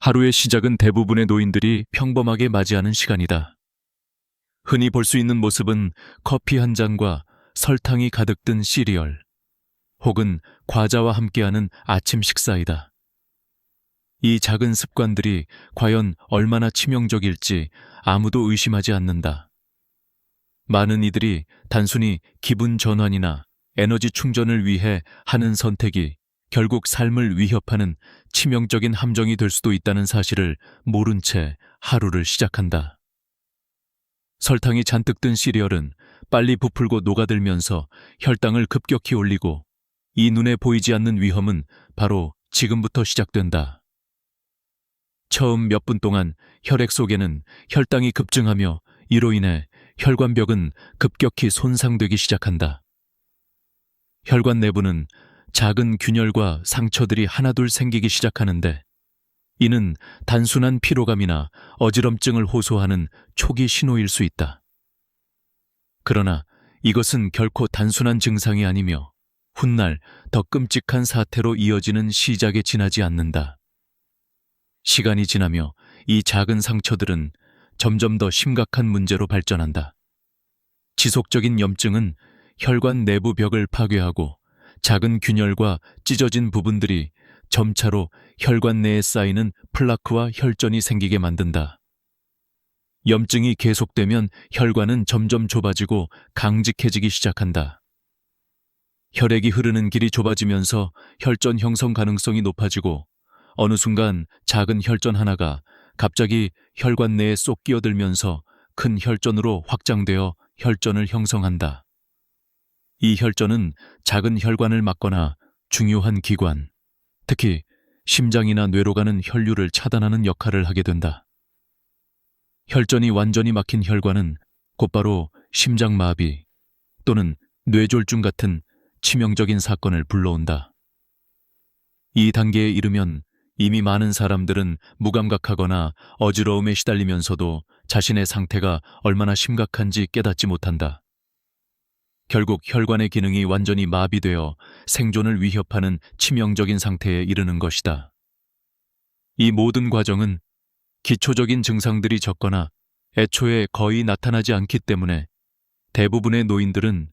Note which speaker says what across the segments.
Speaker 1: 하루의 시작은 대부분의 노인들이 평범하게 맞이하는 시간이다. 흔히 볼 수 있는 모습은 커피 한 잔과 설탕이 가득 든 시리얼, 혹은 과자와 함께하는 아침 식사이다. 이 작은 습관들이 과연 얼마나 치명적일지 아무도 의심하지 않는다. 많은 이들이 단순히 기분 전환이나 에너지 충전을 위해 하는 선택이 결국 삶을 위협하는 치명적인 함정이 될 수도 있다는 사실을 모른 채 하루를 시작한다. 설탕이 잔뜩 든 시리얼은 빨리 부풀고 녹아들면서 혈당을 급격히 올리고, 이 눈에 보이지 않는 위험은 바로 지금부터 시작된다. 처음 몇 분 동안 혈액 속에는 혈당이 급증하며 이로 인해 혈관벽은 급격히 손상되기 시작한다. 혈관 내부는 작은 균열과 상처들이 하나둘 생기기 시작하는데, 이는 단순한 피로감이나 어지럼증을 호소하는 초기 신호일 수 있다. 그러나 이것은 결코 단순한 증상이 아니며 훗날 더 끔찍한 사태로 이어지는 시작에 지나지 않는다. 시간이 지나며 이 작은 상처들은 점점 더 심각한 문제로 발전한다. 지속적인 염증은 혈관 내부 벽을 파괴하고, 작은 균열과 찢어진 부분들이 점차로 혈관 내에 쌓이는 플라크와 혈전이 생기게 만든다. 염증이 계속되면 혈관은 점점 좁아지고 강직해지기 시작한다. 혈액이 흐르는 길이 좁아지면서 혈전 형성 가능성이 높아지고, 어느 순간 작은 혈전 하나가 갑자기 혈관 내에 쏙 끼어들면서 큰 혈전으로 확장되어 혈전을 형성한다. 이 혈전은 작은 혈관을 막거나 중요한 기관, 특히 심장이나 뇌로 가는 혈류를 차단하는 역할을 하게 된다. 혈전이 완전히 막힌 혈관은 곧바로 심장마비 또는 뇌졸중 같은 치명적인 사건을 불러온다. 이 단계에 이르면 이미 많은 사람들은 무감각하거나 어지러움에 시달리면서도 자신의 상태가 얼마나 심각한지 깨닫지 못한다. 결국 혈관의 기능이 완전히 마비되어 생존을 위협하는 치명적인 상태에 이르는 것이다. 이 모든 과정은 기초적인 증상들이 적거나 애초에 거의 나타나지 않기 때문에 대부분의 노인들은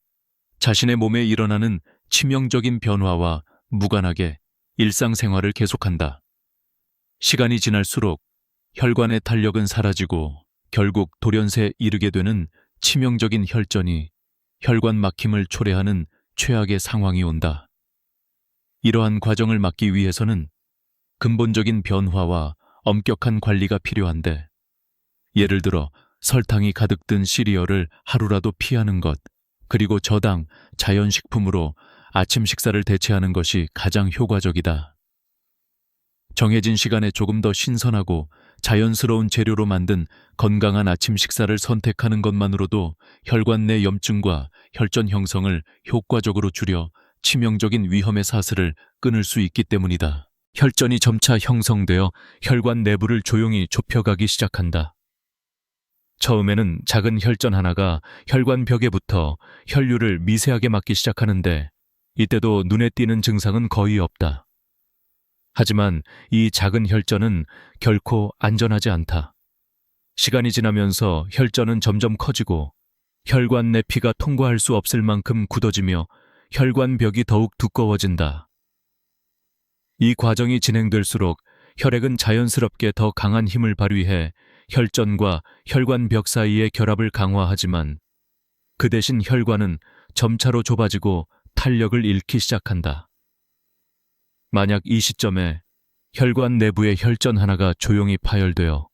Speaker 1: 자신의 몸에 일어나는 치명적인 변화와 무관하게 일상생활을 계속한다. 시간이 지날수록 혈관의 탄력은 사라지고 결국 돌연쇄 이르게 되는 치명적인 혈전이 혈관 막힘을 초래하는 최악의 상황이 온다. 이러한 과정을 막기 위해서는 근본적인 변화와 엄격한 관리가 필요한데, 예를 들어 설탕이 가득 든 시리얼을 하루라도 피하는 것, 그리고 저당, 자연식품으로 아침 식사를 대체하는 것이 가장 효과적이다. 정해진 시간에 조금 더 신선하고 자연스러운 재료로 만든 건강한 아침 식사를 선택하는 것만으로도 혈관 내 염증과 혈전 형성을 효과적으로 줄여 치명적인 위험의 사슬을 끊을 수 있기 때문이다. 혈전이 점차 형성되어 혈관 내부를 조용히 좁혀가기 시작한다. 처음에는 작은 혈전 하나가 혈관 벽에 붙어 혈류를 미세하게 막기 시작하는데, 이때도 눈에 띄는 증상은 거의 없다. 하지만 이 작은 혈전은 결코 안전하지 않다. 시간이 지나면서 혈전은 점점 커지고 혈관 내 피가 통과할 수 없을 만큼 굳어지며 혈관 벽이 더욱 두꺼워진다. 이 과정이 진행될수록 혈액은 자연스럽게 더 강한 힘을 발휘해 혈전과 혈관 벽 사이의 결합을 강화하지만, 그 대신 혈관은 점차로 좁아지고 탄력을 잃기 시작한다. 만약 이 시점에 혈관 내부의 혈전 하나가 조용히 파열되어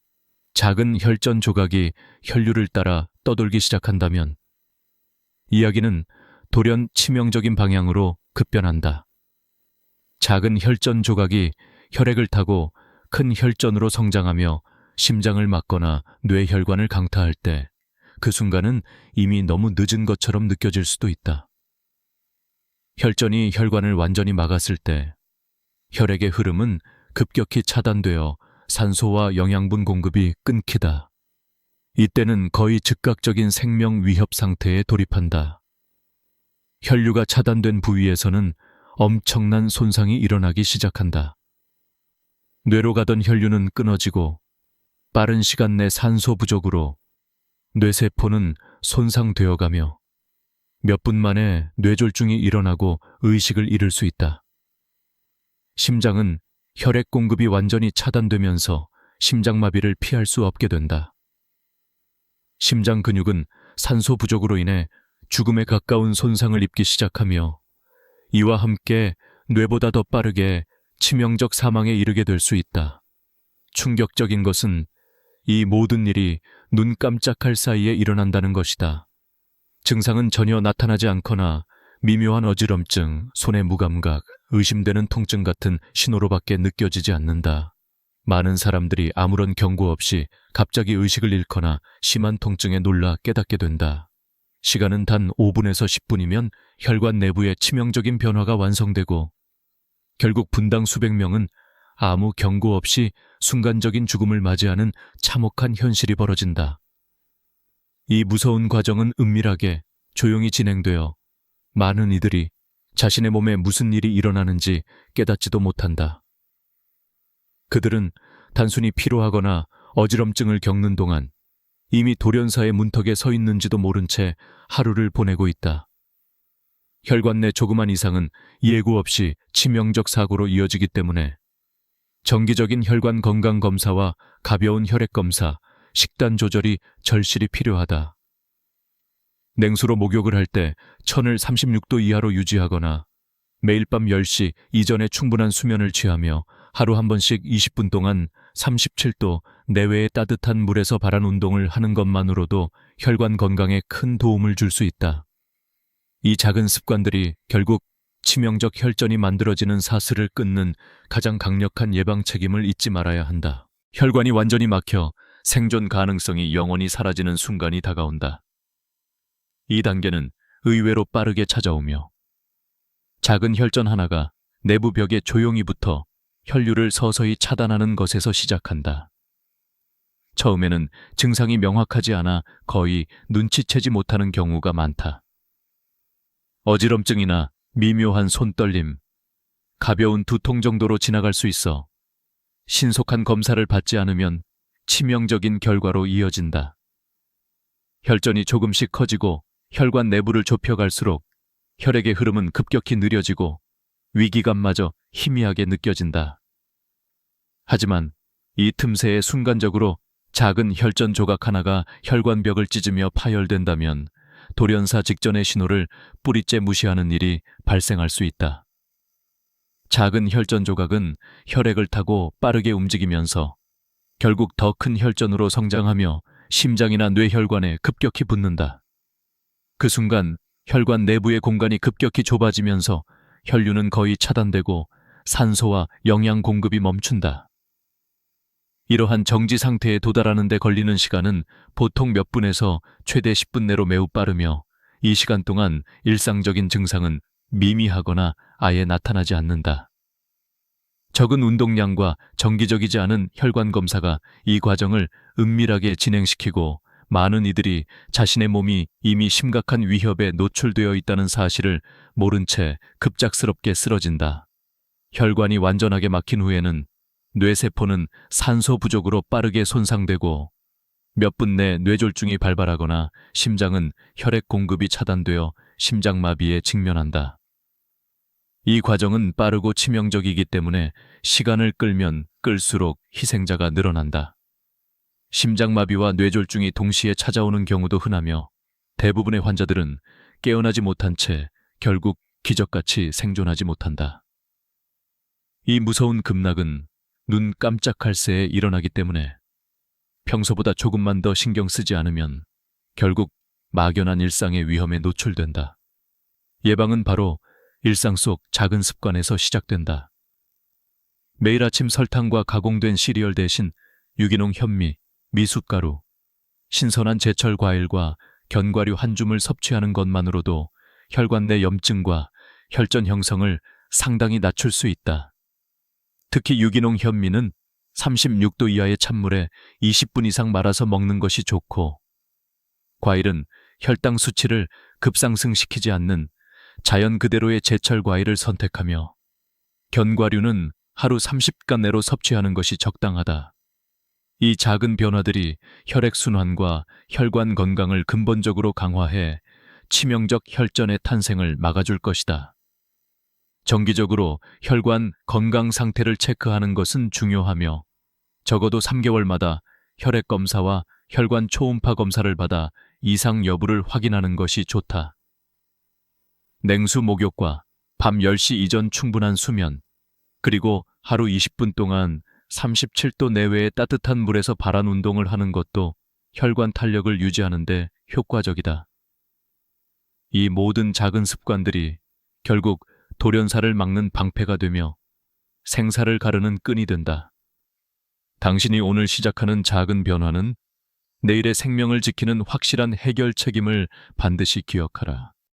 Speaker 1: 작은 혈전 조각이 혈류를 따라 떠돌기 시작한다면, 이야기는 돌연 치명적인 방향으로 급변한다. 작은 혈전 조각이 혈액을 타고 큰 혈전으로 성장하며 심장을 막거나 뇌혈관을 강타할 때, 그 순간은 이미 너무 늦은 것처럼 느껴질 수도 있다. 혈전이 혈관을 완전히 막았을 때 혈액의 흐름은 급격히 차단되어 산소와 영양분 공급이 끊기다. 이때는 거의 즉각적인 생명 위협 상태에 돌입한다. 혈류가 차단된 부위에서는 엄청난 손상이 일어나기 시작한다. 뇌로 가던 혈류는 끊어지고 빠른 시간 내 산소 부족으로 뇌세포는 손상되어가며 몇 분 만에 뇌졸중이 일어나고 의식을 잃을 수 있다. 심장은 혈액 공급이 완전히 차단되면서 심장마비를 피할 수 없게 된다. 심장 근육은 산소 부족으로 인해 죽음에 가까운 손상을 입기 시작하며 이와 함께 뇌보다 더 빠르게 치명적 사망에 이르게 될 수 있다. 충격적인 것은 이 모든 일이 눈 깜짝할 사이에 일어난다는 것이다. 증상은 전혀 나타나지 않거나 미묘한 어지럼증, 손의 무감각, 의심되는 통증 같은 신호로밖에 느껴지지 않는다. 많은 사람들이 아무런 경고 없이 갑자기 의식을 잃거나 심한 통증에 놀라 깨닫게 된다. 시간은 단 5분에서 10분이면 혈관 내부에 치명적인 변화가 완성되고 결국 분당 수백 명은 아무 경고 없이 순간적인 죽음을 맞이하는 참혹한 현실이 벌어진다. 이 무서운 과정은 은밀하게 조용히 진행되어 많은 이들이 자신의 몸에 무슨 일이 일어나는지 깨닫지도 못한다. 그들은 단순히 피로하거나 어지럼증을 겪는 동안 이미 돌연사의 문턱에 서 있는지도 모른 채 하루를 보내고 있다. 혈관 내 조그만 이상은 예고 없이 치명적 사고로 이어지기 때문에 정기적인 혈관 건강 검사와 가벼운 혈액 검사, 식단 조절이 절실히 필요하다. 냉수로 목욕을 할 때 천을 36도 이하로 유지하거나 매일 밤 10시 이전에 충분한 수면을 취하며 하루 한 번씩 20분 동안 37도 내외의 따뜻한 물에서 발한 운동을 하는 것만으로도 혈관 건강에 큰 도움을 줄 수 있다. 이 작은 습관들이 결국 치명적 혈전이 만들어지는 사슬을 끊는 가장 강력한 예방 책임을 잊지 말아야 한다. 혈관이 완전히 막혀 생존 가능성이 영원히 사라지는 순간이 다가온다. 이 단계는 의외로 빠르게 찾아오며 작은 혈전 하나가 내부 벽에 조용히 붙어 혈류를 서서히 차단하는 것에서 시작한다. 처음에는 증상이 명확하지 않아 거의 눈치채지 못하는 경우가 많다. 어지럼증이나 미묘한 손떨림, 가벼운 두통 정도로 지나갈 수 있어 신속한 검사를 받지 않으면 치명적인 결과로 이어진다. 혈전이 조금씩 커지고 혈관 내부를 좁혀갈수록 혈액의 흐름은 급격히 느려지고 위기감마저 희미하게 느껴진다. 하지만 이 틈새에 순간적으로 작은 혈전 조각 하나가 혈관벽을 찢으며 파열된다면 돌연사 직전의 신호를 뿌리째 무시하는 일이 발생할 수 있다. 작은 혈전 조각은 혈액을 타고 빠르게 움직이면서 결국 더 큰 혈전으로 성장하며 심장이나 뇌혈관에 급격히 붙는다. 그 순간 혈관 내부의 공간이 급격히 좁아지면서 혈류는 거의 차단되고 산소와 영양 공급이 멈춘다. 이러한 정지 상태에 도달하는 데 걸리는 시간은 보통 몇 분에서 최대 10분 내로 매우 빠르며 이 시간 동안 일상적인 증상은 미미하거나 아예 나타나지 않는다. 적은 운동량과 정기적이지 않은 혈관 검사가 이 과정을 은밀하게 진행시키고 많은 이들이 자신의 몸이 이미 심각한 위협에 노출되어 있다는 사실을 모른 채 급작스럽게 쓰러진다. 혈관이 완전하게 막힌 후에는 뇌세포는 산소 부족으로 빠르게 손상되고 몇 분 내 뇌졸중이 발발하거나 심장은 혈액 공급이 차단되어 심장마비에 직면한다. 이 과정은 빠르고 치명적이기 때문에 시간을 끌면 끌수록 희생자가 늘어난다. 심장마비와 뇌졸중이 동시에 찾아오는 경우도 흔하며 대부분의 환자들은 깨어나지 못한 채 결국 기적같이 생존하지 못한다. 이 무서운 급락은 눈 깜짝할 새에 일어나기 때문에 평소보다 조금만 더 신경 쓰지 않으면 결국 막연한 일상의 위험에 노출된다. 예방은 바로 일상 속 작은 습관에서 시작된다. 매일 아침 설탕과 가공된 시리얼 대신 유기농 현미, 미숫가루, 신선한 제철 과일과 견과류 한 줌을 섭취하는 것만으로도 혈관 내 염증과 혈전 형성을 상당히 낮출 수 있다. 특히 유기농 현미는 36도 이하의 찬물에 20분 이상 말아서 먹는 것이 좋고, 과일은 혈당 수치를 급상승시키지 않는 자연 그대로의 제철 과일을 선택하며, 견과류는 하루 30간 내로 섭취하는 것이 적당하다. 이 작은 변화들이 혈액순환과 혈관 건강을 근본적으로 강화해 치명적 혈전의 탄생을 막아줄 것이다. 정기적으로 혈관 건강 상태를 체크하는 것은 중요하며 적어도 3개월마다 혈액 검사와 혈관 초음파 검사를 받아 이상 여부를 확인하는 것이 좋다. 냉수 목욕과 밤 10시 이전 충분한 수면, 그리고 하루 20분 동안 37도 내외의 따뜻한 물에서 발환 운동을 하는 것도 혈관 탄력을 유지하는 데 효과적이다. 이 모든 작은 습관들이 결국 돌연사를 막는 방패가 되며 생사를 가르는 끈이 된다. 당신이 오늘 시작하는 작은 변화는 내일의 생명을 지키는 확실한 해결 책임을 반드시 기억하라.